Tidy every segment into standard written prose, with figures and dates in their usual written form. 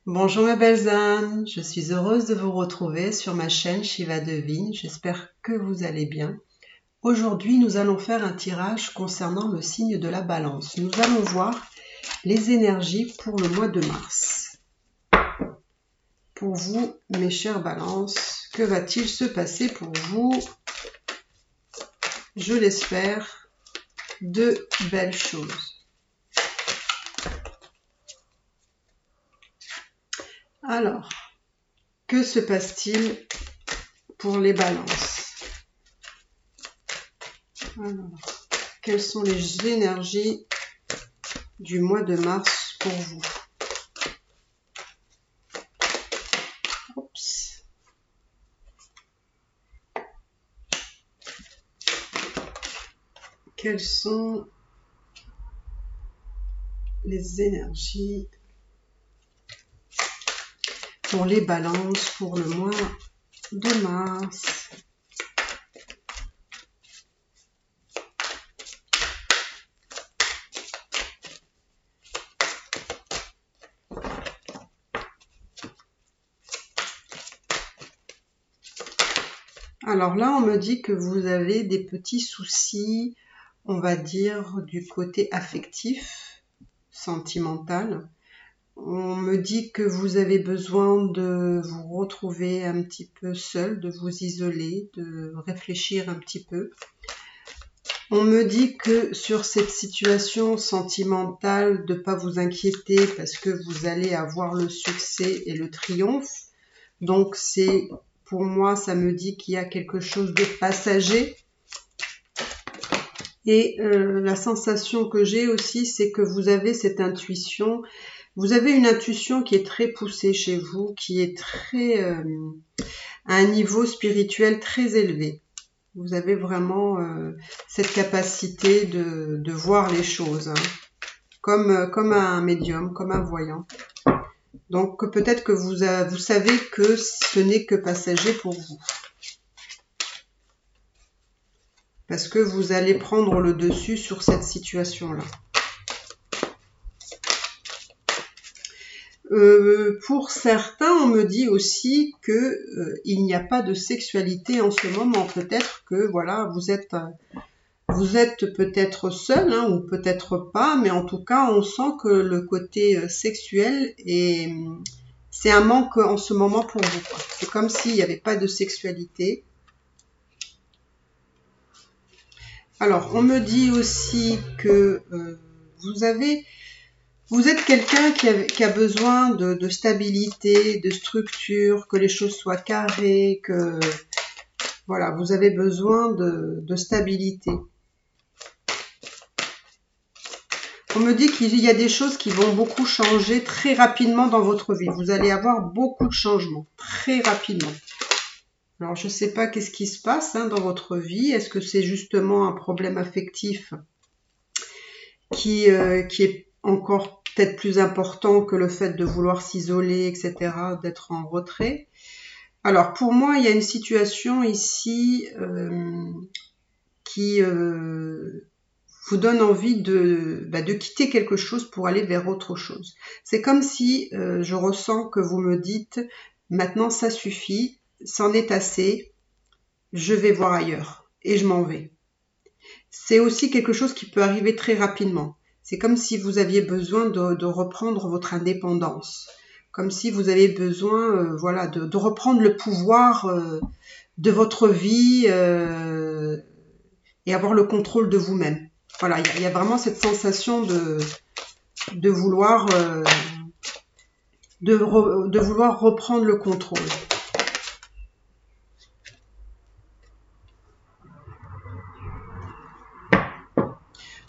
Bonjour mes belles âmes, je suis heureuse de vous retrouver sur ma chaîne Shiva Devine, j'espère que vous allez bien. Aujourd'hui nous allons faire un tirage concernant le signe de la balance. Nous allons voir les énergies pour le mois de mars. Pour vous mes chères balances, que va-t-il se passer pour vous? Je l'espère, de belles choses. Alors, que se passe-t-il pour les balances? Alors, quelles sont les énergies du mois de mars pour vous? Oups. Quelles sont les énergies pour les balances pour le mois de mars? Alors là, on me dit que vous avez des petits soucis, on va dire, du côté affectif, sentimental. On me dit que vous avez besoin de vous retrouver un petit peu seul, de vous isoler, de réfléchir un petit peu. On me dit que sur cette situation sentimentale, de ne pas vous inquiéter parce que vous allez avoir le succès et le triomphe. Donc c'est, pour moi, ça me dit qu'il y a quelque chose de passager. Et la sensation que j'ai aussi, c'est que vous avez cette intuition. Vous avez une intuition qui est très poussée chez vous, qui est très à un niveau spirituel très élevé. Vous avez vraiment cette capacité de voir les choses, hein, comme un médium, comme un voyant. Donc peut-être que vous savez que ce n'est que passager pour vous. Parce que vous allez prendre le dessus sur cette situation-là. Pour certains, on me dit aussi que il n'y a pas de sexualité en ce moment. Peut-être que voilà, vous êtes peut-être seul, hein, ou peut-être pas, mais en tout cas, on sent que le côté sexuel c'est un manque en ce moment pour vous. C'est comme s'il n'y avait pas de sexualité. Alors, on me dit aussi que vous êtes quelqu'un qui a besoin de stabilité, de structure, que les choses soient carrées, que voilà, vous avez besoin de stabilité. On me dit qu'il y a des choses qui vont beaucoup changer très rapidement dans votre vie. Vous allez avoir beaucoup de changements, très rapidement. Alors, je ne sais pas qu'est-ce qui se passe dans votre vie. Est-ce que c'est justement un problème affectif qui est encore peut-être plus important que le fait de vouloir s'isoler, etc., d'être en retrait? Alors, pour moi, il y a une situation ici qui vous donne envie de quitter quelque chose pour aller vers autre chose. C'est comme si je ressens que vous me dites « Maintenant, ça suffit, c'en est assez, je vais voir ailleurs et je m'en vais ». C'est aussi quelque chose qui peut arriver très rapidement. C'est comme si vous aviez besoin de reprendre votre indépendance, comme si vous avez besoin voilà, de reprendre le pouvoir de votre vie et avoir le contrôle de vous-même. Voilà, il y a vraiment cette sensation de vouloir vouloir reprendre le contrôle.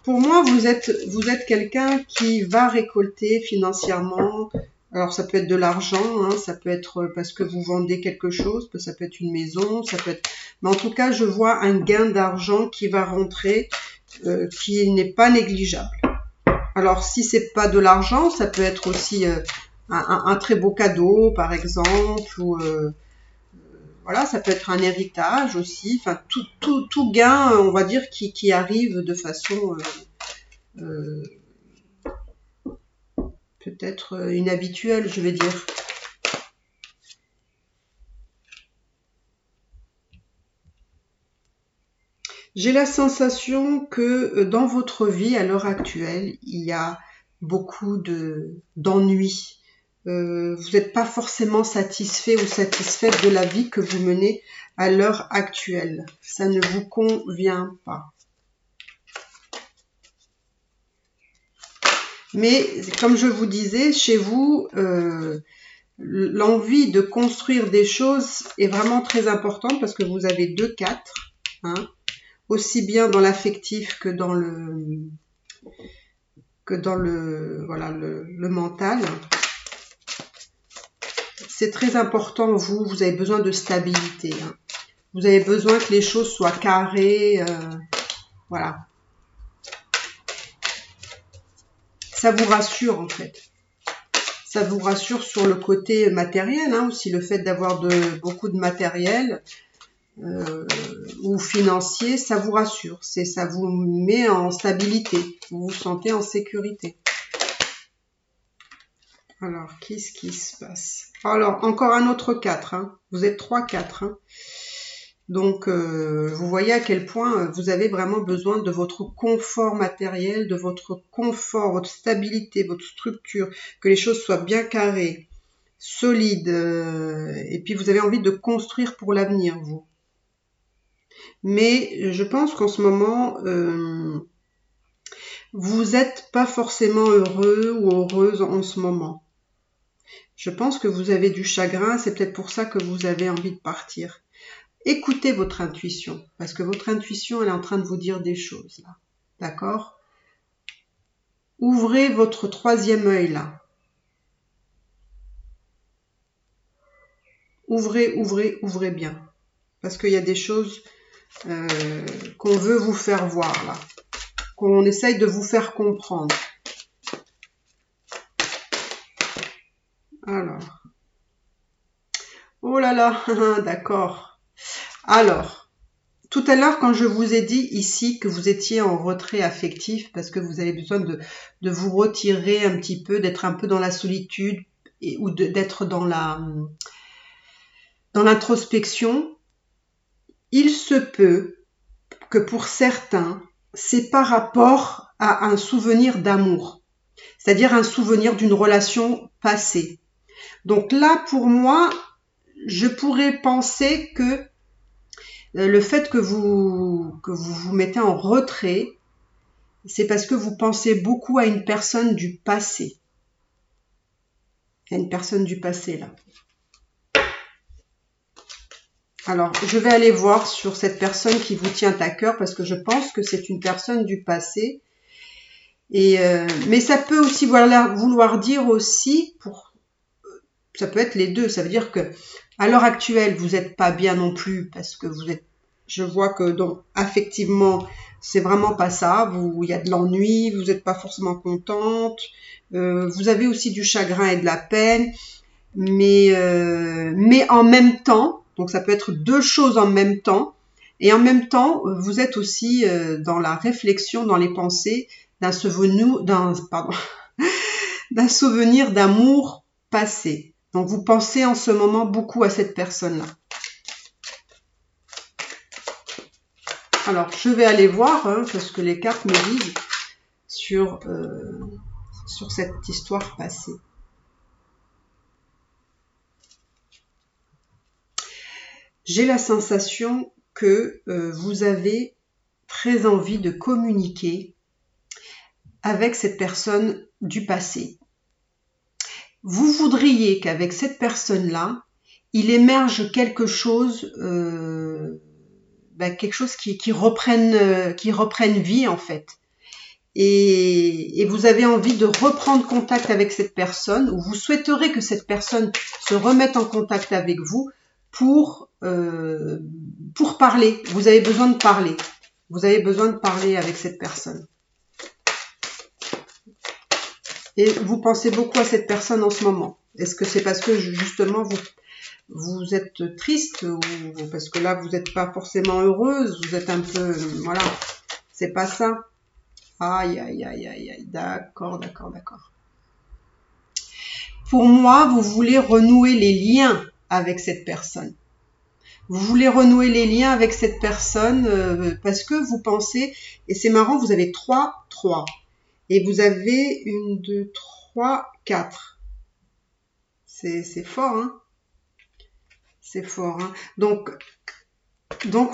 Pour moi, vous êtes quelqu'un qui va récolter financièrement. Alors, ça peut être de l'argent, hein, ça peut être parce que vous vendez quelque chose, ça peut être une maison, ça peut être... Mais en tout cas, je vois un gain d'argent qui va rentrer, qui n'est pas négligeable. Alors, si c'est pas de l'argent, ça peut être aussi un très beau cadeau, par exemple, ou voilà, ça peut être un héritage aussi. Enfin, tout gain, on va dire, qui arrive de façon peut-être inhabituelle, je vais dire. J'ai la sensation que dans votre vie à l'heure actuelle, il y a beaucoup d'ennuis. Vous n'êtes pas forcément satisfait ou satisfaite de la vie que vous menez à l'heure actuelle. Ça ne vous convient pas. Mais comme je vous disais, chez vous, l'envie de construire des choses est vraiment très importante parce que vous avez 2-4, hein, aussi bien dans l'affectif que dans le voilà le mental. C'est très important, vous avez besoin de stabilité, hein. Vous avez besoin que les choses soient carrées, voilà. Ça vous rassure en fait. Ça vous rassure sur le côté matériel, hein, aussi le fait d'avoir beaucoup de matériel ou financier, ça vous rassure. Ça vous met en stabilité. Vous vous sentez en sécurité. Alors, qu'est-ce qui se passe? Alors, encore un autre 4. Hein. Vous êtes 3-4. Hein. Donc, vous voyez à quel point vous avez vraiment besoin de votre confort matériel, de votre confort, votre stabilité, votre structure, que les choses soient bien carrées, solides, et puis vous avez envie de construire pour l'avenir, vous. Mais je pense qu'en ce moment, vous n'êtes pas forcément heureux ou heureuse en ce moment. Je pense que vous avez du chagrin, c'est peut-être pour ça que vous avez envie de partir. Écoutez votre intuition, parce que votre intuition, elle est en train de vous dire des choses, là. D'accord? Ouvrez votre 3e œil, là. Ouvrez bien. Parce qu'il y a des choses qu'on veut vous faire voir, là. Qu'on essaye de vous faire comprendre. Alors. Oh là là, d'accord. Alors, tout à l'heure, quand je vous ai dit ici que vous étiez en retrait affectif, parce que vous avez besoin de vous retirer un petit peu, d'être un peu dans la solitude, ou d'être dans l'introspection, il se peut que pour certains, c'est par rapport à un souvenir d'amour, c'est-à-dire un souvenir d'une relation passée. Donc là, pour moi, je pourrais penser que le fait que vous vous mettez en retrait, c'est parce que vous pensez beaucoup à une personne du passé. Il y a une personne du passé là. Alors, je vais aller voir sur cette personne qui vous tient à cœur parce que je pense que c'est une personne du passé. Et mais ça peut aussi vouloir dire aussi, ça peut être les deux. Ça veut dire que à l'heure actuelle, vous n'êtes pas bien non plus parce que vous êtes. Je vois que donc affectivement, c'est vraiment pas ça. Il y a de l'ennui, vous n'êtes pas forcément contente. Vous avez aussi du chagrin et de la peine, mais en même temps. Donc ça peut être deux choses en même temps. Et en même temps, vous êtes aussi dans la réflexion, dans les pensées d'un souvenir d'amour passé. Donc vous pensez en ce moment beaucoup à cette personne-là. Alors je vais aller voir, hein, parce que les cartes me disent sur cette histoire passée. J'ai la sensation que vous avez très envie de communiquer avec cette personne du passé. Vous voudriez qu'avec cette personne-là, il émerge quelque chose qui reprenne vie en fait. Et vous avez envie de reprendre contact avec cette personne, ou vous souhaiterez que cette personne se remette en contact avec vous pour parler. Vous avez besoin de parler. Vous avez besoin de parler avec cette personne. Et vous pensez beaucoup à cette personne en ce moment. Est-ce que c'est parce que justement vous êtes triste, ou parce que là vous n'êtes pas forcément heureuse, vous êtes un peu, voilà, c'est pas ça. Aïe, aïe, aïe, aïe, aïe, d'accord. Pour moi, vous voulez renouer les liens avec cette personne. Vous voulez renouer les liens avec cette personne parce que vous pensez, et c'est marrant, vous avez 3, 3. Et vous avez 1, 2, 3, 4. C'est fort, hein? C'est fort, hein? Donc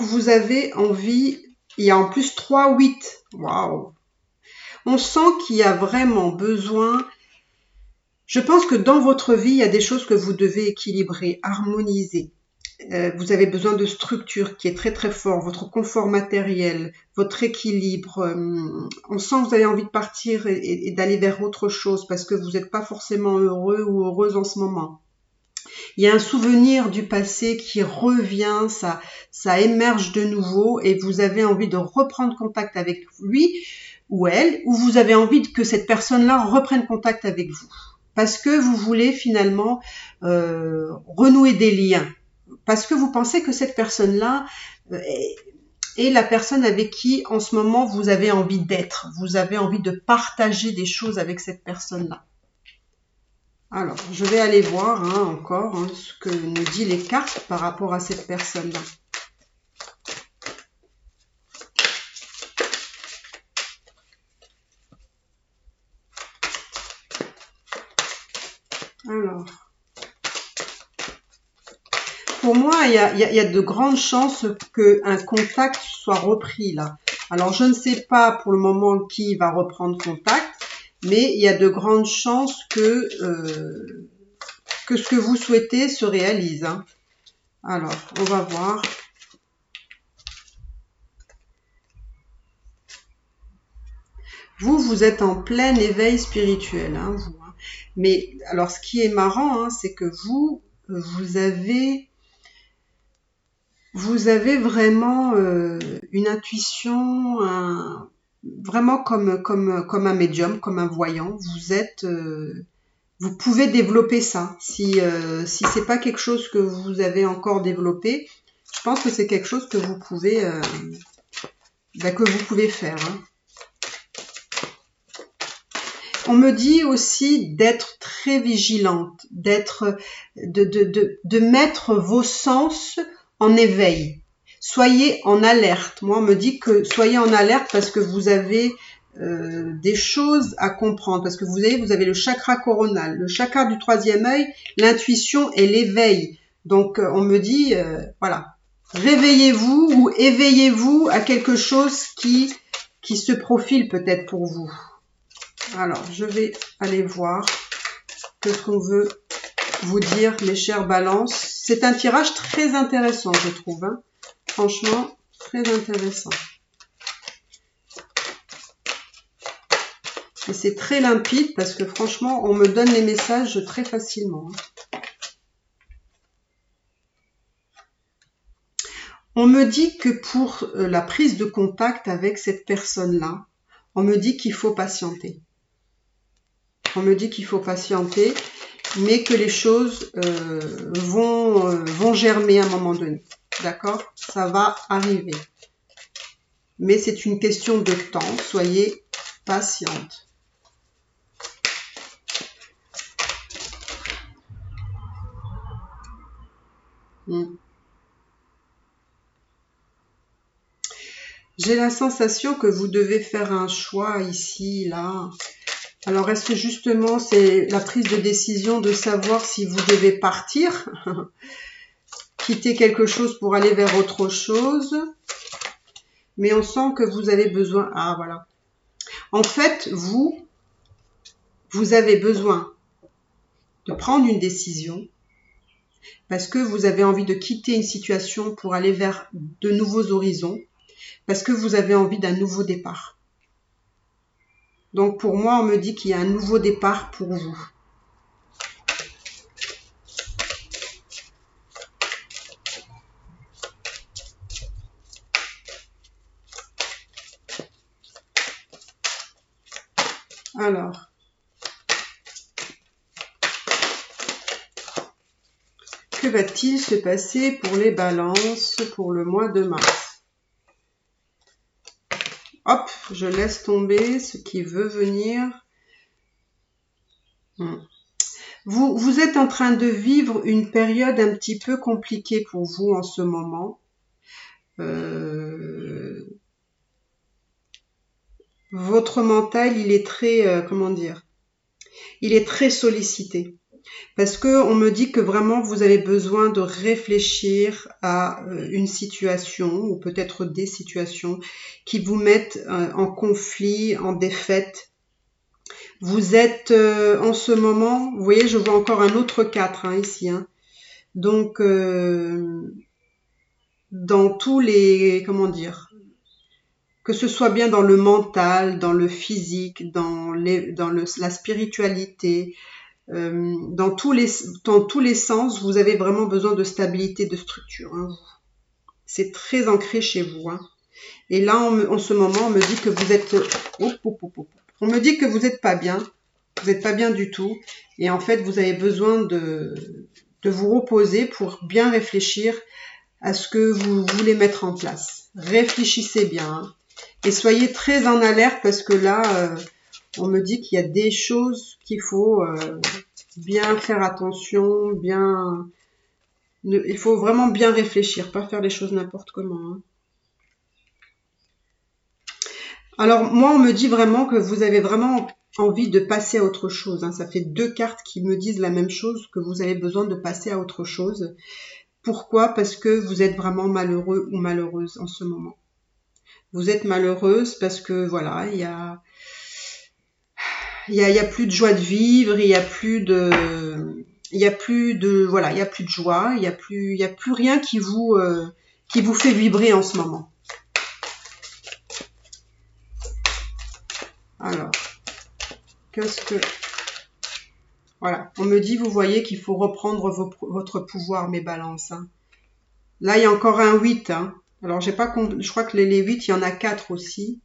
vous avez envie, il y a en plus 3, 8. Waouh! On sent qu'il y a vraiment besoin. Je pense que dans votre vie, il y a des choses que vous devez équilibrer, harmoniser. Vous avez besoin de structure qui est très très fort, votre confort matériel, votre équilibre. On sent que vous avez envie de partir et d'aller vers autre chose parce que vous n'êtes pas forcément heureux ou heureuse en ce moment. Il y a un souvenir du passé qui revient, ça émerge de nouveau et vous avez envie de reprendre contact avec lui ou elle, ou vous avez envie que cette personne-là reprenne contact avec vous. Parce que vous voulez finalement renouer des liens. Parce que vous pensez que cette personne-là est la personne avec qui en ce moment vous avez envie d'être. Vous avez envie de partager des choses avec cette personne-là. Alors, je vais aller voir encore ce que nous disent les cartes par rapport à cette personne-là. Alors, pour moi, il y a de grandes chances qu'un contact soit repris là. Alors, je ne sais pas pour le moment qui va reprendre contact, mais il y a de grandes chances que ce que vous souhaitez se réalise. Hein. Alors, on va voir. Vous êtes en plein éveil spirituel, hein, vous. Hein. Mais alors, ce qui est marrant, c'est que vous avez vraiment une intuition, vraiment comme un médium, comme un voyant. Vous pouvez développer ça. Si c'est pas quelque chose que vous avez encore développé, je pense que c'est quelque chose que vous pouvez faire. Hein. On me dit aussi d'être très vigilante, de mettre vos sens en éveil. Soyez en alerte. Moi, on me dit que soyez en alerte parce que vous avez des choses à comprendre. Parce que vous avez le chakra coronal, le chakra du troisième œil, l'intuition et l'éveil. Donc, on me dit, voilà, réveillez-vous ou éveillez-vous à quelque chose qui se profile peut-être pour vous. Alors, je vais aller voir ce qu'on veut vous dire, mes chers balances. C'est un tirage très intéressant, je trouve. Hein. Franchement, très intéressant. Et c'est très limpide parce que franchement, on me donne les messages très facilement. Hein. On me dit que pour la prise de contact avec cette personne-là, on me dit qu'il faut patienter. On me dit qu'il faut patienter, mais que les choses vont germer à un moment donné. D'accord? Ça va arriver. Mais c'est une question de temps. Soyez patiente. J'ai la sensation que vous devez faire un choix ici, là. Alors, est-ce que justement, c'est la prise de décision de savoir si vous devez partir, quitter quelque chose pour aller vers autre chose? Mais on sent que vous avez besoin... Ah, voilà. En fait, vous avez besoin de prendre une décision parce que vous avez envie de quitter une situation pour aller vers de nouveaux horizons, parce que vous avez envie d'un nouveau départ. Donc pour moi, on me dit qu'il y a un nouveau départ pour vous. Alors, que va-t-il se passer pour les balances pour le mois de mars? Hop, je laisse tomber ce qui veut venir. Vous êtes en train de vivre une période un petit peu compliquée pour vous en ce moment. Votre mental, il est très, comment dire, il est très sollicité. Parce que on me dit que vraiment vous avez besoin de réfléchir à une situation ou peut-être des situations qui vous mettent en conflit, en défaite. Vous êtes en ce moment, vous voyez, je vois encore un autre 4 ici. Donc, dans tous les, comment dire, que ce soit bien dans le mental, dans le physique, dans la spiritualité, dans tous les sens, vous avez vraiment besoin de stabilité, de structure. C'est très ancré chez vous. Et là, en ce moment, on me dit que vous êtes... On me dit que vous n'êtes pas bien. Vous n'êtes pas bien du tout. Et en fait, vous avez besoin de vous reposer pour bien réfléchir à ce que vous voulez mettre en place. Réfléchissez bien. Et soyez très en alerte parce que là, on me dit qu'il y a des choses qu'il faut bien faire attention, il faut vraiment bien réfléchir, pas faire les choses n'importe comment. Alors moi, on me dit vraiment que vous avez vraiment envie de passer à autre chose. Ça fait 2 cartes qui me disent la même chose, que vous avez besoin de passer à autre chose. Pourquoi? Parce que vous êtes vraiment malheureux ou malheureuse en ce moment. Vous êtes malheureuse parce que voilà, il y a plus de joie de vivre, il y a plus de joie, il y a plus rien qui vous fait vibrer en ce moment. Alors, qu'est-ce que... Voilà, on me dit, vous voyez qu'il faut reprendre votre pouvoir, mes balances. Là, il y a encore un 8. Alors, j'ai pas compris, je crois que les 8, il y en a 4 aussi.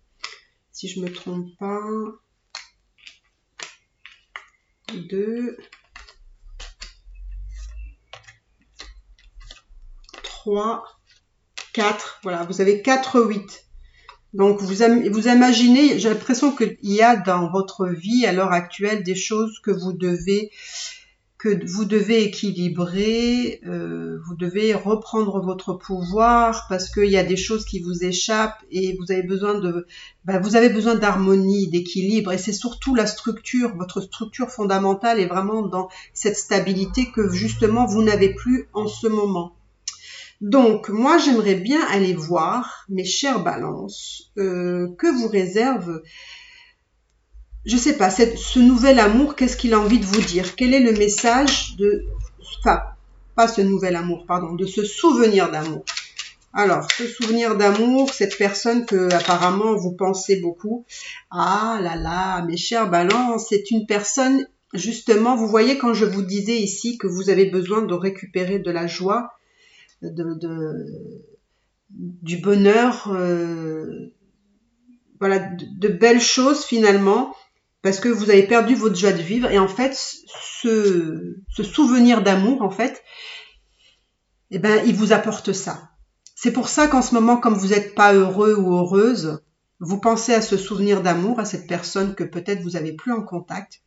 Si je me trompe pas. 2, 3, 4. Voilà, vous avez 4 8. Donc, vous imaginez, j'ai l'impression qu'il y a dans votre vie à l'heure actuelle des choses que vous devez équilibrer, vous devez reprendre votre pouvoir parce qu'il y a des choses qui vous échappent et vous avez besoin d'harmonie, d'équilibre, et c'est surtout la structure, votre structure fondamentale est vraiment dans cette stabilité que justement vous n'avez plus en ce moment. Donc, moi, j'aimerais bien aller voir, mes chères balances, que vous réserve, je sais pas, ce nouvel amour, qu'est-ce qu'il a envie de vous dire? Quel est le message pas ce nouvel amour, pardon, de ce souvenir d'amour. Alors, ce souvenir d'amour, cette personne que apparemment vous pensez beaucoup, ah là là, mes chères balances, c'est une personne, justement, vous voyez quand je vous disais ici que vous avez besoin de récupérer de la joie, du bonheur, voilà, de belles choses finalement, parce que vous avez perdu votre joie de vivre. Et en fait, ce souvenir d'amour, en fait, eh ben, il vous apporte ça. C'est pour ça qu'en ce moment, comme vous n'êtes pas heureux ou heureuse, vous pensez à ce souvenir d'amour, à cette personne que peut-être vous n'avez plus en contact.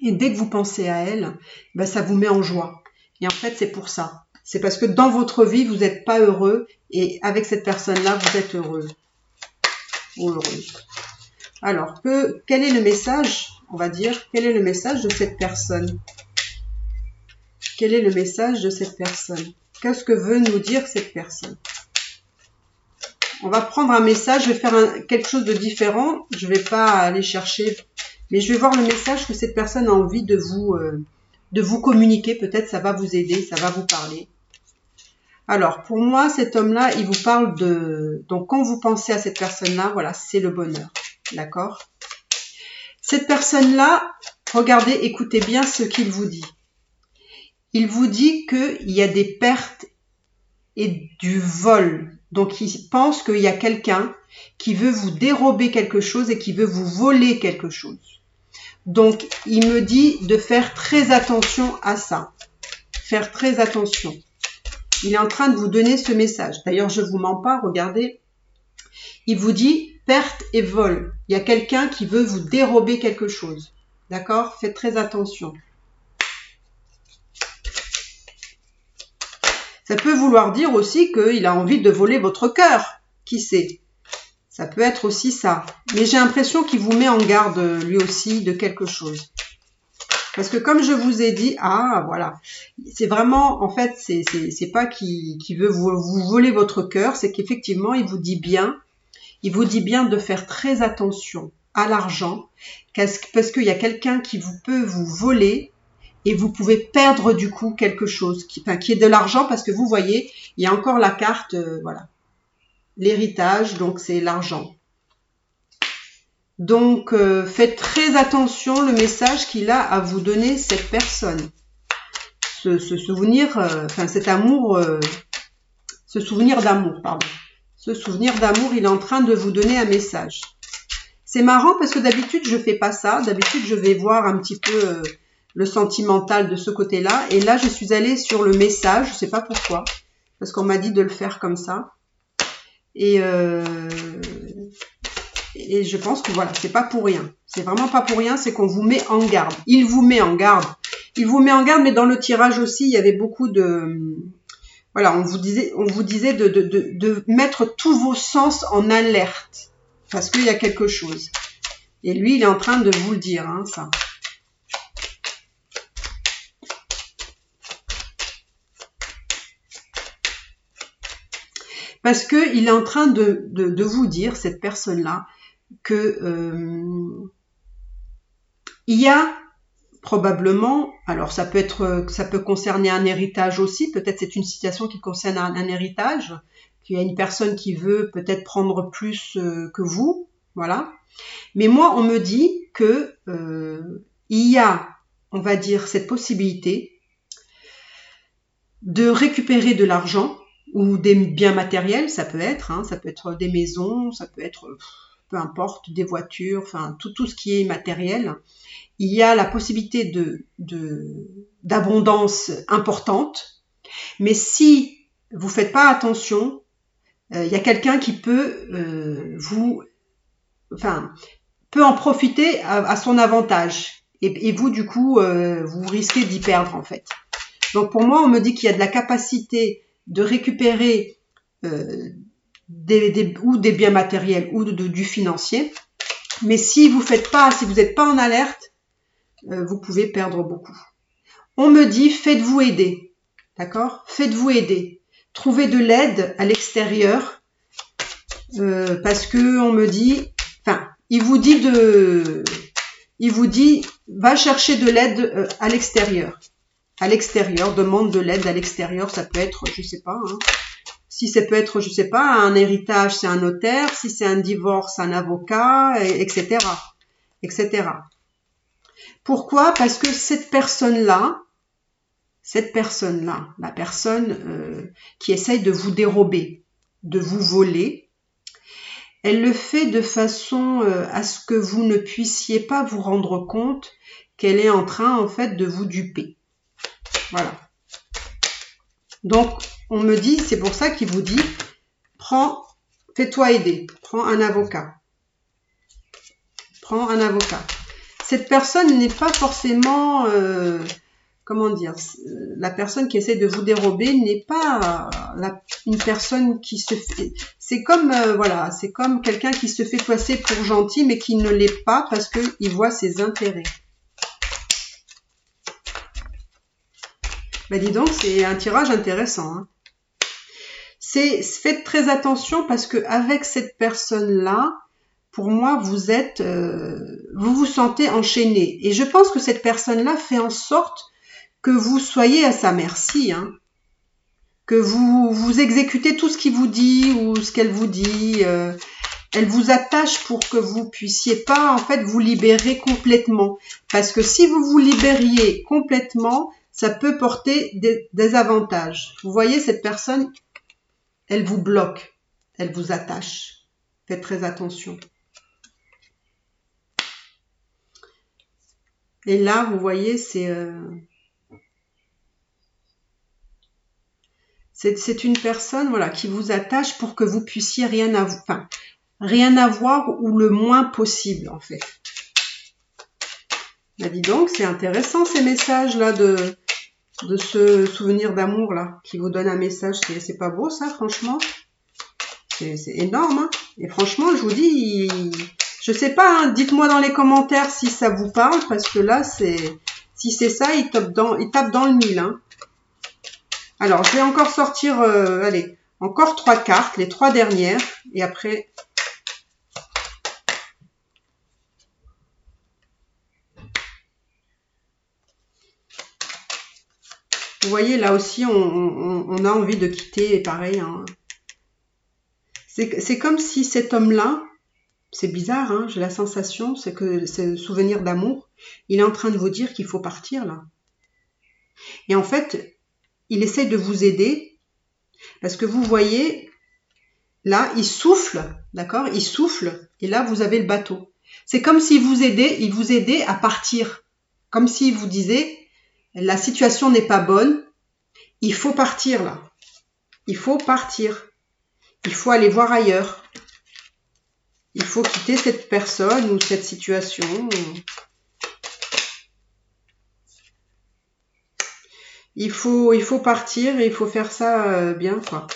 Et dès que vous pensez à elle, ben, ça vous met en joie. Et en fait, c'est pour ça. C'est parce que dans votre vie, vous n'êtes pas heureux et avec cette personne-là, vous êtes heureux ou heureuse. Alors, quel est le message, on va dire, quel est le message de cette personne? Quel est le message de cette personne? Qu'est-ce que veut nous dire cette personne? On va prendre un message, je vais faire quelque chose de différent. Je ne vais pas aller chercher, mais je vais voir le message que cette personne a envie de vous communiquer. Peut-être ça va vous aider, ça va vous parler. Alors, pour moi, cet homme-là, il vous parle donc quand vous pensez à cette personne-là, voilà, c'est le bonheur. D'accord? Cette personne-là, regardez, écoutez bien ce qu'il vous dit. Il vous dit qu'il y a des pertes et du vol. Donc, il pense qu'il y a quelqu'un qui veut vous dérober quelque chose et qui veut vous voler quelque chose. Donc, il me dit de faire très attention à ça. Faire très attention. Il est en train de vous donner ce message. D'ailleurs, je ne vous mens pas, regardez. Il vous dit perte et vol. Il y a quelqu'un qui veut vous dérober quelque chose. D'accord? Faites très attention. Ça peut vouloir dire aussi qu'il a envie de voler votre cœur. Qui sait? Ça peut être aussi ça. Mais j'ai l'impression qu'il vous met en garde, lui aussi, de quelque chose. Parce que comme je vous ai dit, voilà, c'est vraiment, en fait, c'est pas qu'il veut vous voler votre cœur, c'est qu'effectivement, il vous dit bien de faire très attention à l'argent, parce qu'il y a quelqu'un qui peut vous voler et vous pouvez perdre du coup quelque chose, qui est de l'argent, parce que vous voyez, il y a encore la carte, voilà, l'héritage, donc c'est l'argent. Donc, faites très attention le message qu'il a à vous donner, cette personne. Ce souvenir, cet amour, ce souvenir d'amour, pardon. Ce souvenir d'amour, il est en train de vous donner un message. C'est marrant parce que d'habitude, je fais pas ça. D'habitude, je vais voir un petit peu le sentimental de ce côté-là. Et là, je suis allée sur le message, je sais pas pourquoi, parce qu'on m'a dit de le faire comme ça. Et je pense que voilà, c'est pas pour rien. C'est vraiment pas pour rien, c'est qu'on vous met en garde. Il vous met en garde. Il vous met en garde, mais dans le tirage aussi, il y avait beaucoup de... Voilà, on vous disait de mettre tous vos sens en alerte. Parce qu'il y a quelque chose. Et lui, il est en train de vous le dire, hein, ça. Parce qu'il est en train de vous dire, cette personne-là, que il y a probablement, alors ça peut concerner un héritage aussi, peut-être c'est une situation qui concerne un héritage, qu'il y a une personne qui veut peut-être prendre plus que vous, voilà. Mais moi, on me dit que il y a, on va dire, cette possibilité de récupérer de l'argent ou des biens matériels, ça peut être des maisons, ça peut être, peu importe, des voitures, enfin tout ce qui est matériel. Il y a la possibilité d'abondance importante, mais si vous faites pas attention, il y a quelqu'un qui peut peut en profiter à son avantage. Et vous, du coup, vous risquez d'y perdre, en fait. Donc, pour moi, on me dit qu'il y a de la capacité de récupérer des biens matériels ou du financier. Mais si vous n'êtes pas en alerte, vous pouvez perdre beaucoup. On me dit, faites-vous aider. D'accord? Faites-vous aider. Trouvez de l'aide à l'extérieur. Parce que on me dit, il vous dit, va chercher de l'aide à l'extérieur. À l'extérieur, demande de l'aide à l'extérieur, ça peut être, je sais pas, hein. Si ça peut être, je sais pas, un héritage, c'est un notaire, si c'est un divorce, un avocat, etc., etc. Pourquoi? Parce que cette personne-là, la personne qui essaye de vous dérober, de vous voler, elle le fait de façon à ce que vous ne puissiez pas vous rendre compte qu'elle est en train, en fait, de vous duper. Voilà. Donc, on me dit, c'est pour ça qu'il vous dit, fais-toi aider, prends un avocat. Prends un avocat. Cette personne n'est pas forcément, comment dire, la personne qui essaie de vous dérober n'est pas une personne qui se fait, c'est comme, voilà, c'est comme quelqu'un qui se fait passer pour gentil, mais qui ne l'est pas parce qu'il voit ses intérêts. Ben dis donc, c'est un tirage intéressant, hein. Faites très attention parce que avec cette personne-là, pour moi, vous vous sentez enchaîné. Et je pense que cette personne-là fait en sorte que vous soyez à sa merci, hein. Que vous exécutez tout ce qu'il vous dit ou ce qu'elle vous dit. Elle vous attache pour que vous puissiez pas, en fait, vous libérer complètement. Parce que si vous vous libériez complètement, ça peut porter des avantages. Vous voyez, cette personne, elle vous bloque, elle vous attache. Faites très attention. Et là, vous voyez, c'est une personne, voilà, qui vous attache pour que vous puissiez rien avoir ou le moins possible, en fait. Bah, dis donc, c'est intéressant ces messages-là de ce souvenir d'amour là, qui vous donne un message. C'est pas beau ça, franchement? C'est énorme, hein. Et franchement, je vous dis, je sais pas, hein, dites-moi dans les commentaires si ça vous parle, parce que là, si c'est ça, il tape dans le mille, hein. Alors, je vais encore sortir, allez, encore 3 cartes, les 3 dernières, et après... Vous voyez, là aussi, on a envie de quitter, pareil, hein. C'est comme si cet homme-là, c'est bizarre, hein, j'ai la sensation, c'est que c'est le souvenir d'amour, il est en train de vous dire qu'il faut partir, là. Et en fait, il essaie de vous aider, parce que vous voyez, là, il souffle, d'accord? Il souffle, et là, vous avez le bateau. C'est comme s'il il vous aidait à partir. Comme s'il vous disait, la situation n'est pas bonne, il faut partir, là. Il faut partir. Il faut aller voir ailleurs. Il faut quitter cette personne ou cette situation. Il faut partir et il faut faire ça bien, quoi.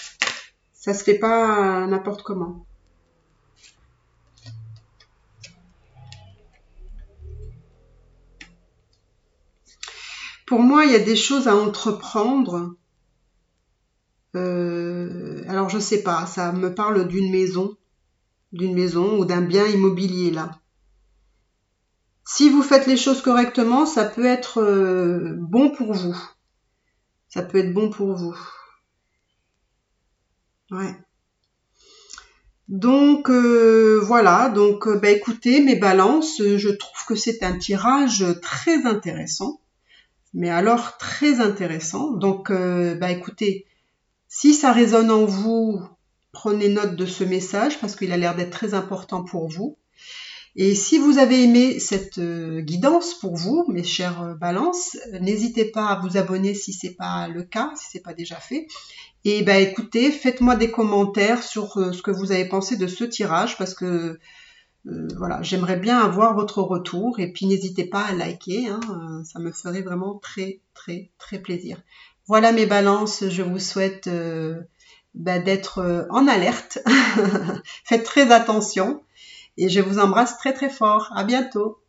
Ça se fait pas n'importe comment. Pour moi, il y a des choses à entreprendre. Alors, je sais pas, ça me parle d'une maison ou d'un bien immobilier, là. Si vous faites les choses correctement, ça peut être bon pour vous. Ça peut être bon pour vous. Ouais. Donc voilà, donc bah, écoutez mes balances, je trouve que c'est un tirage très intéressant, mais alors très intéressant. Donc bah écoutez, si ça résonne en vous, prenez note de ce message parce qu'il a l'air d'être très important pour vous. Et si vous avez aimé cette guidance pour vous, mes chères balances, n'hésitez pas à vous abonner si c'est pas le cas, si c'est pas déjà fait. Et ben écoutez, faites-moi des commentaires sur ce que vous avez pensé de ce tirage parce que voilà, j'aimerais bien avoir votre retour et puis n'hésitez pas à liker, hein, ça me ferait vraiment très très très plaisir. Voilà mes balances, je vous souhaite d'être en alerte. Faites très attention et je vous embrasse très très fort. À bientôt.